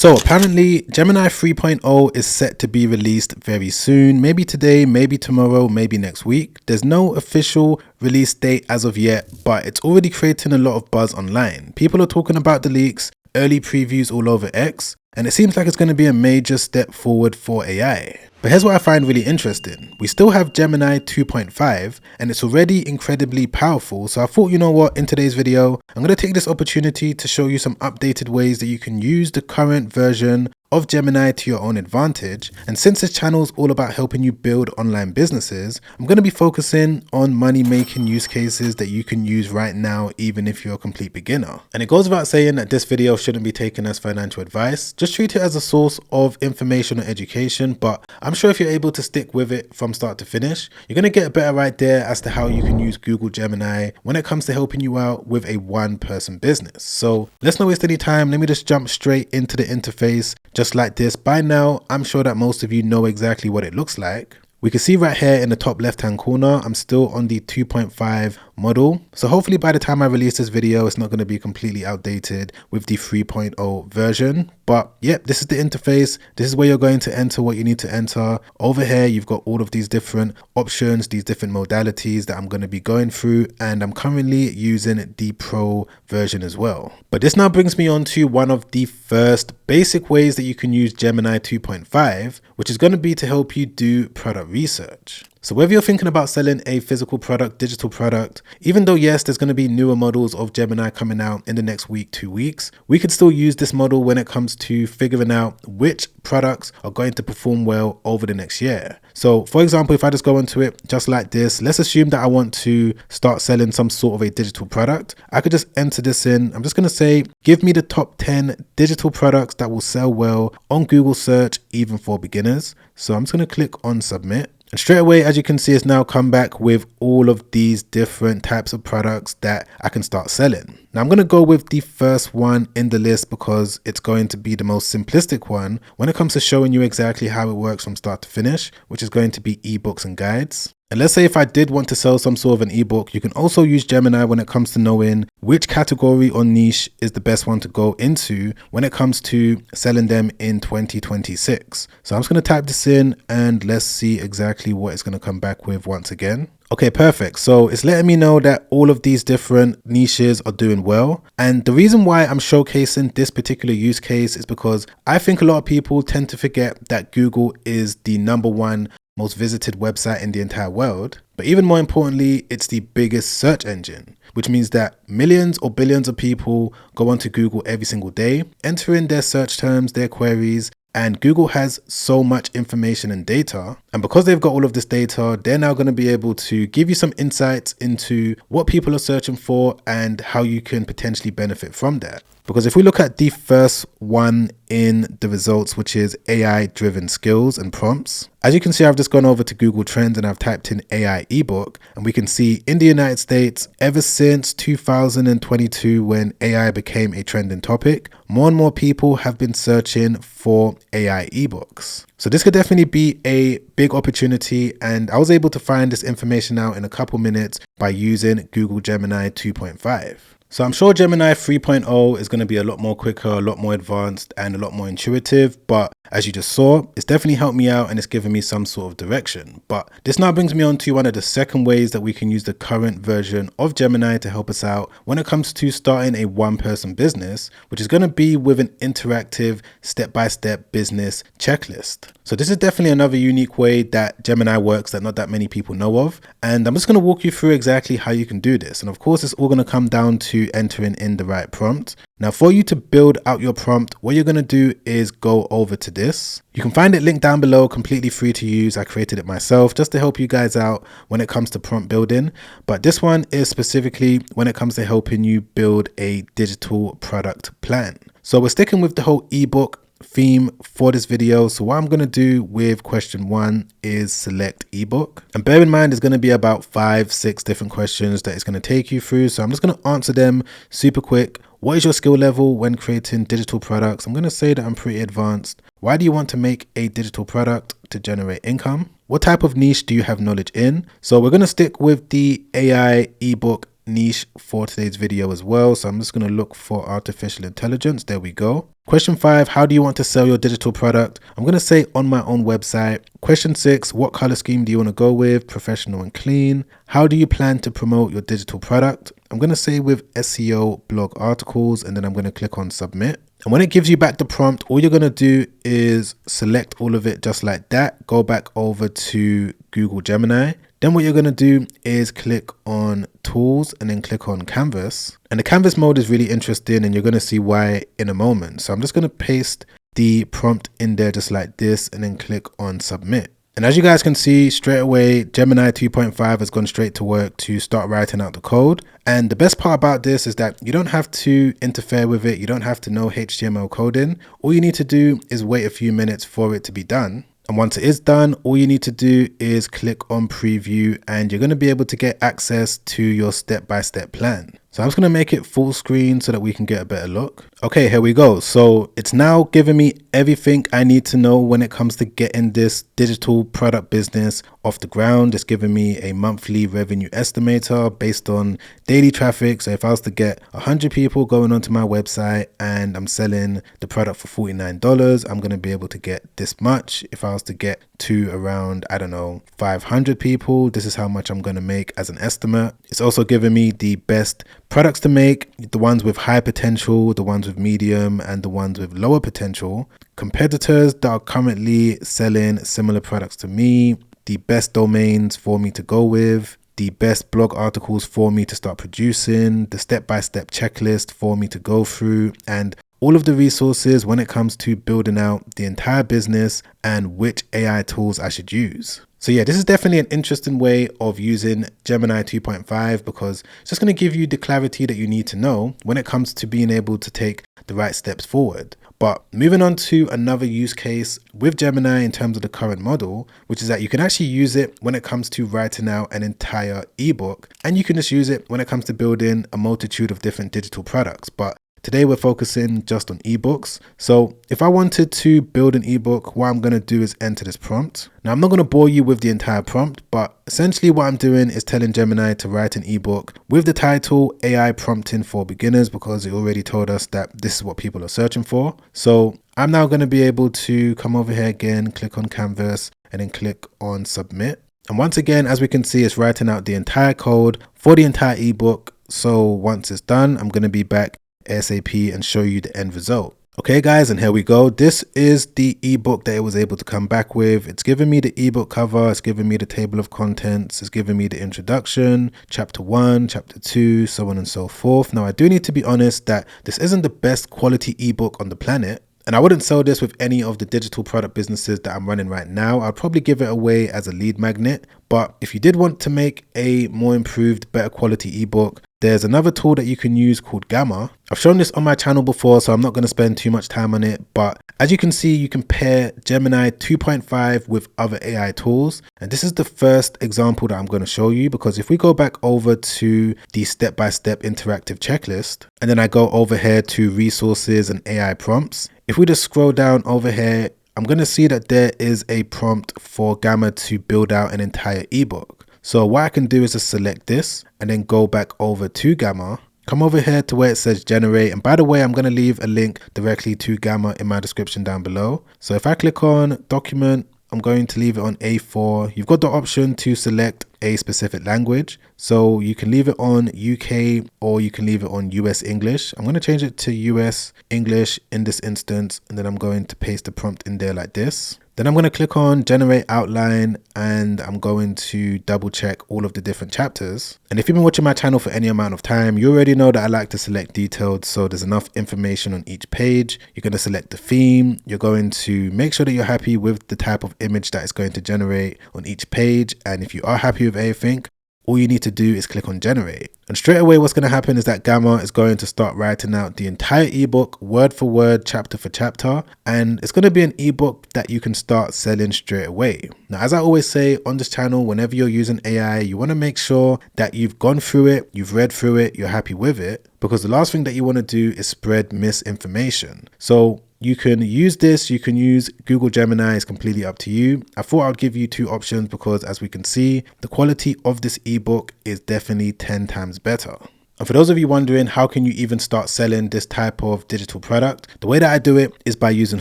So apparently Gemini 3.0 is set to be released very soon, maybe today, maybe tomorrow, maybe next week. There's no official release date as of yet, but it's already creating a lot of buzz online. People are talking about the leaks, early previews all over X, and it seems like it's going to be a major step forward for AI. But here's what I find really interesting. We still have Gemini 2.5 and it's already incredibly powerful. So I thought, you know what, in today's video, I'm going to take this opportunity to show you some updated ways that you can use the current version of Gemini to your own advantage. And since this channel is all about helping you build online businesses, I'm going to be focusing on money making use cases that you can use right now, even if you're a complete beginner. And it goes without saying that this video shouldn't be taken as financial advice. Just treat it as a source of information or education, but I'm sure if you're able to stick with it from start to finish, you're going to get a better idea as to how you can use Google Gemini when it comes to helping you out with a one-person business. So let's not waste any time. Let me just jump straight into the interface. Just like this. By now, I'm sure that most of you know exactly what it looks like. We can see right here in the top left hand corner, I'm still on the 2.5 model. So hopefully by the time I release this video, it's not going to be completely outdated with the 3.0 version. But yep, this is the interface. This is where you're going to enter what you need to enter. Over here, you've got all of these different options, these different modalities that I'm going to be going through. And I'm currently using the Pro version as well. But this now brings me on to one of the first basic ways that you can use Gemini 2.5, which is going to be to help you do product research. So whether you're thinking about selling a physical product, digital product, even though yes, there's going to be newer models of Gemini coming out in the next week, 2 weeks, we could still use this model when it comes to figuring out which products are going to perform well over the next year. So for example, if I just go into it just like this, let's assume that I want to start selling some sort of a digital product. I could just enter this in. I'm just going to say, give me the top 10 digital products that will sell well on Google search, even for beginners. So I'm just going to click on submit. And straight away, as you can see, it's now come back with all of these different types of products that I can start selling. Now I'm going to go with the first one in the list because it's going to be the most simplistic one when it comes to showing you exactly how it works from start to finish, which is going to be ebooks and guides. And let's say if I did want to sell some sort of an ebook, you can also use Gemini when it comes to knowing which category or niche is the best one to go into when it comes to selling them in 2026. So I'm just going to type this in and let's see exactly what it's going to come back with once again. Okay, perfect. So it's letting me know that all of these different niches are doing well. And the reason why I'm showcasing this particular use case is because I think a lot of people tend to forget that Google is the #1 most visited website in the entire world. But even more importantly, it's the biggest search engine, which means that millions or billions of people go onto Google every single day, enter in their search terms, their queries, and Google has so much information and data. And because they've got all of this data, they're now going to be able to give you some insights into what people are searching for and how you can potentially benefit from that. Because if we look at the first one in the results, which is AI driven skills and prompts, as you can see, I've just gone over to Google Trends and I've typed in AI ebook, and we can see in the United States, ever since 2022, when AI became a trending topic, more and more people have been searching for AI ebooks. So this could definitely be a big opportunity, and I was able to find this information out in a couple minutes by using Google Gemini 2.5. So I'm sure Gemini 3.0 is going to be a lot more quicker, a lot more advanced, and a lot more intuitive. But as you just saw, it's definitely helped me out and it's given me some sort of direction. But this now brings me on to one of the second ways that we can use the current version of Gemini to help us out when it comes to starting a one-person business, which is going to be with an interactive step-by-step business checklist. So this is definitely another unique way that Gemini works that not that many people know of. And I'm just going to walk you through exactly how you can do this. And of course, it's all going to come down to entering in the right prompt. Now, for you to build out your prompt, what you're going to do is go over to this. You can find it linked down below, completely free to use. I created it myself just to help you guys out when it comes to prompt building. But this one is specifically when it comes to helping you build a digital product plan. So we're sticking with the whole ebook theme for this video. So what I'm going to do with question 1 is select ebook, and bear in mind there's going to be about 5-6 different questions that it's going to take you through. So I'm just going to answer them super quick. What is your skill level when creating digital products? I'm going to say that I'm pretty advanced. Why do you want to make a digital product? To generate income. What type of niche do you have knowledge in? So we're going to stick with the AI ebook niche for today's video as well. So I'm just going to look for artificial intelligence. There we go. Question 5, how do you want to sell your digital product? I'm going to say on my own website. Question 6, what color scheme do you want to go with? Professional and clean. How do you plan to promote your digital product? I'm going to say with SEO blog articles, and then I'm going to click on submit. And when it gives you back the prompt, all you're going to do is select all of it just like that. Go back over to Google Gemini. Then what you're going to do is click on tools and then click on canvas. And the canvas mode is really interesting, and you're going to see why in a moment. So I'm just going to paste the prompt in there just like this and then click on submit. And as you guys can see straight away, Gemini 2.5 has gone straight to work to start writing out the code. And the best part about this is that you don't have to interfere with it. You don't have to know HTML coding. All you need to do is wait a few minutes for it to be done. And once it is done, all you need to do is click on preview, and you're going to be able to get access to your step-by-step plan. So I'm just going to make it full screen so that we can get a better look. Okay, here we go. So it's now giving me everything I need to know when it comes to getting this digital product business off the ground. It's giving me a monthly revenue estimator based on daily traffic. So if I was to get 100 people going onto my website and I'm selling the product for $49, I'm going to be able to get this much. If I was to get to around, I don't know, 500 people, this is how much I'm going to make as an estimate. It's also giving me the best products to make, the ones with high potential, the ones with medium, and the ones with lower potential. Competitors that are currently selling similar products to me, the best domains for me to go with, the best blog articles for me to start producing, the step-by-step checklist for me to go through, and all of the resources when it comes to building out the entire business and which AI tools I should use. So yeah, this is definitely an interesting way of using Gemini 2.5 because it's just going to give you the clarity that you need to know when it comes to being able to take the right steps forward. But moving on to another use case with Gemini in terms of the current model, which is that you can actually use it when it comes to writing out an entire ebook, and you can just use it when it comes to building a multitude of different digital products. But today we're focusing just on ebooks. So if I wanted to build an ebook, what I'm going to do is enter this prompt. Now I'm not going to bore you with the entire prompt, but essentially what I'm doing is telling Gemini to write an ebook with the title AI Prompting for Beginners, because it already told us that this is what people are searching for. So I'm now going to be able to come over here again, click on canvas, and then click on submit. And once again, as we can see, it's writing out the entire code for the entire ebook. So once it's done, I'm going to be back ASAP and show you the end result. Okay guys, and here we go. This is the ebook that it was able to come back with. It's giving me the ebook cover, it's giving me the table of contents, it's giving me the introduction, chapter 1, chapter 2, so on and so forth. Now I do need to be honest that this isn't the best quality ebook on the planet. And I wouldn't sell this with any of the digital product businesses that I'm running right now. I'd probably give it away as a lead magnet. But if you did want to make a more improved, better quality ebook, there's another tool that you can use called Gamma. I've shown this on my channel before, so I'm not going to spend too much time on it. But as you can see, you can pair Gemini 2.5 with other AI tools. And this is the first example that I'm going to show you, because if we go back over to the step-by-step interactive checklist, and then I go over here to resources and AI prompts, if we just scroll down over here, I'm going to see that there is a prompt for Gamma to build out an entire ebook. So what I can do is just select this and then go back over to Gamma, come over here to where it says generate. And by the way, I'm going to leave a link directly to Gamma in my description down below. So if I click on document, I'm going to leave it on A4. You've got the option to select a specific language. So you can leave it on UK or you can leave it on US English. I'm going to change it to US English in this instance, and then I'm going to paste the prompt in there like this. Then I'm going to click on generate outline, and I'm going to double check all of the different chapters. And if you've been watching my channel for any amount of time, you already know that I like to select detailed, so there's enough information on each page. You're going to select the theme. You're going to make sure that you're happy with the type of image that it's going to generate on each page. And if you are happy with everything, all you need to do is click on generate. And straight away what's going to happen is that Gamma is going to start writing out the entire ebook word for word, chapter for chapter, and it's going to be an ebook that you can start selling straight away. Now, as I always say on this channel, whenever you're using AI, you want to make sure that you've gone through it, you've read through it, you're happy with it, because the last thing that you want to do is spread misinformation. So You can use this, you can use Google Gemini, it's completely up to you. I thought I'd give you two options because as we can see, the quality of this ebook is definitely 10 times better. And for those of you wondering, how can you even start selling this type of digital product? The way that I do it is by using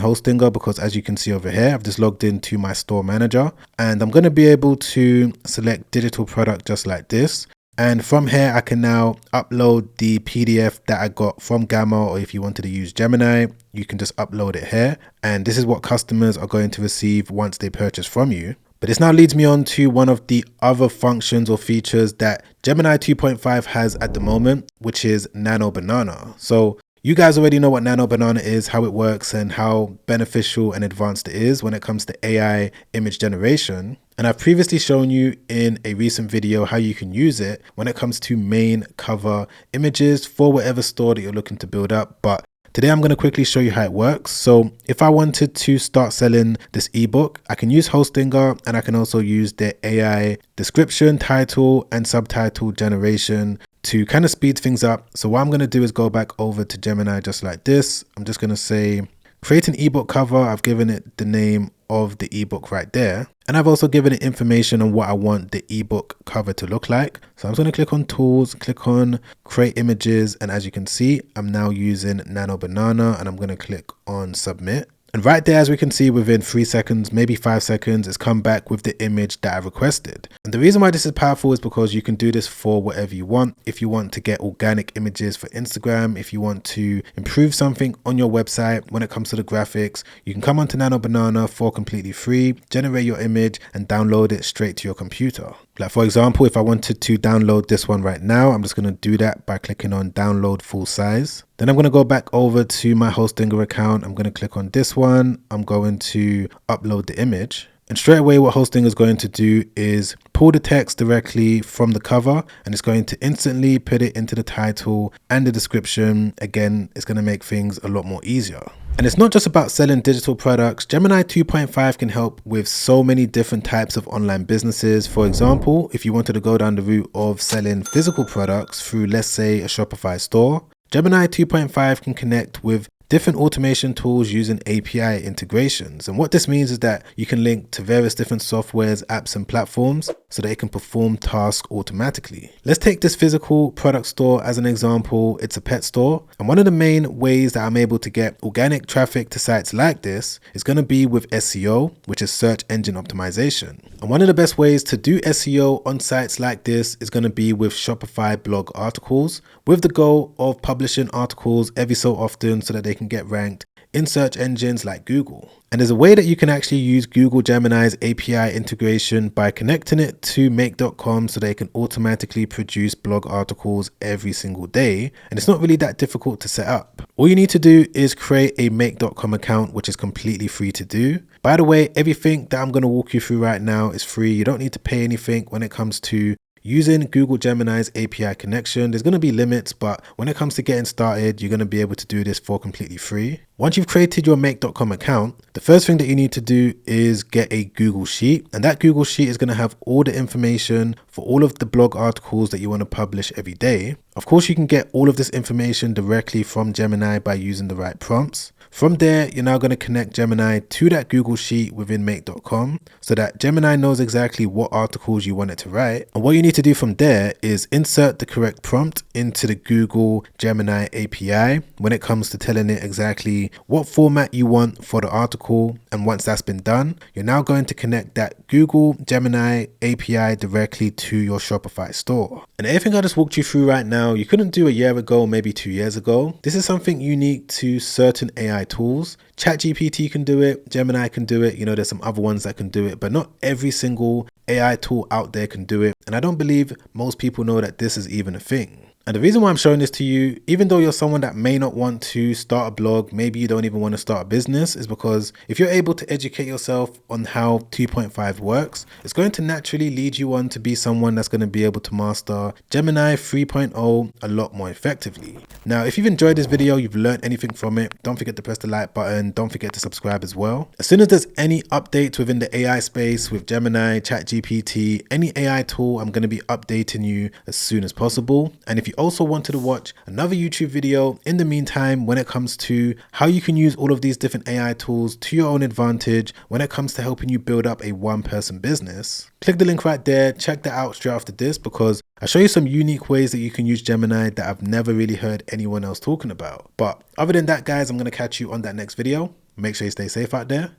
Hostinger, because as you can see over here, I've just logged into my store manager and I'm going to be able to select digital product just like this. And from here, I can now upload the PDF that I got from Gamma, or if you wanted to use Gemini, you can just upload it here. And this is what customers are going to receive once they purchase from you. But this now leads me on to one of the other functions or features that Gemini 2.5 has at the moment, which is Nano Banana. So you guys already know what Nano Banana is, how it works, and how beneficial and advanced it is when it comes to AI image generation. And I've previously shown you in a recent video how you can use it when it comes to main cover images for whatever store that you're looking to build up. But today I'm going to quickly show you how it works. So if I wanted to start selling this ebook, I can use Hostinger and I can also use the AI description, title and subtitle generation to kind of speed things up. So what I'm going to do is go back over to Gemini just like this. I'm just going to say create an ebook cover. I've given it the name of the ebook right there. And I've also given it information on what I want the ebook cover to look like. So I'm just going to click on tools, click on create images. And as you can see, I'm now using Nano Banana and I'm going to click on submit. And right there, as we can see, within 3 seconds, maybe 5 seconds, it's come back with the image that I requested. And the reason why this is powerful is because you can do this for whatever you want. If you want to get organic images for Instagram, if you want to improve something on your website when it comes to the graphics, you can come onto Nano Banana for completely free, generate your image and download it straight to your computer. Like for example, if I wanted to download this one right now, I'm just going to do that by clicking on download full size. Then I'm going to go back over to my Hostinger account. I'm going to click on this one. I'm going to upload the image. And straight away what Hostinger is going to do is pull the text directly from the cover and it's going to instantly put it into the title and the description. Again, it's going to make things a lot more easier. And it's not just about selling digital products. Gemini 2.5 can help with so many different types of online businesses. For example, if you wanted to go down the route of selling physical products through, let's say, a Shopify store, Gemini 2.5 can connect with different automation tools using API integrations. And what this means is that you can link to various different softwares, apps and platforms so that it can perform tasks automatically. Let's take this physical product store as an example. It's a pet store. And one of the main ways that I'm able to get organic traffic to sites like this is going to be with SEO, which is search engine optimization. And one of the best ways to do SEO on sites like this is going to be with Shopify blog articles, with the goal of publishing articles every so often so that they can get ranked in search engines like Google. And there's a way that you can actually use Google Gemini's API integration by connecting it to make.com so they can automatically produce blog articles every single day. And it's not really that difficult to set up. All you need to do is create a make.com account, which is completely free to do. By the way, everything that I'm going to walk you through right now is free. You don't need to pay anything when it comes to using Google Gemini's API connection. There's going to be limits, but when it comes to getting started, you're going to be able to do this for completely free. Once you've created your make.com account, the first thing that you need to do is get a Google Sheet. And that Google Sheet is going to have all the information for all of the blog articles that you want to publish every day. Of course, you can get all of this information directly from Gemini by using the right prompts. From there, you're now going to connect Gemini to that Google Sheet within make.com so that Gemini knows exactly what articles you want it to write. And what you need to do from there is insert the correct prompt into the Google Gemini API when it comes to telling it exactly what format you want for the article. And once that's been done, you're now going to connect that Google Gemini API directly to your Shopify store. And everything I just walked you through right now, you couldn't do a year ago, maybe 2 years ago. This is something unique to certain AI tools. ChatGPT can do it, Gemini can do it, there's some other ones that can do it, but not every single AI tool out there can do it. And I don't believe most people know that this is even a thing. And the reason why I'm showing this to you, even though you're someone that may not want to start a blog, maybe you don't even want to start a business, is because if you're able to educate yourself on how 2.5 works, it's going to naturally lead you on to be someone that's going to be able to master Gemini 3.0 a lot more effectively. Now, if you've enjoyed this video, you've learned anything from it, don't forget to press the like button. Don't forget to subscribe as well. As soon as there's any updates within the AI space with Gemini, ChatGPT, any AI tool, I'm going to be updating you as soon as possible. And if you also wanted to watch another YouTube video in the meantime when it comes to how you can use all of these different AI tools to your own advantage when it comes to helping you build up a one-person business, click the link right there, check that out straight after this, because I show you some unique ways that you can use Gemini that I've never really heard anyone else talking about. But other than that, guys, I'm going to catch you on that next video. Make sure you stay safe out there.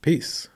Peace.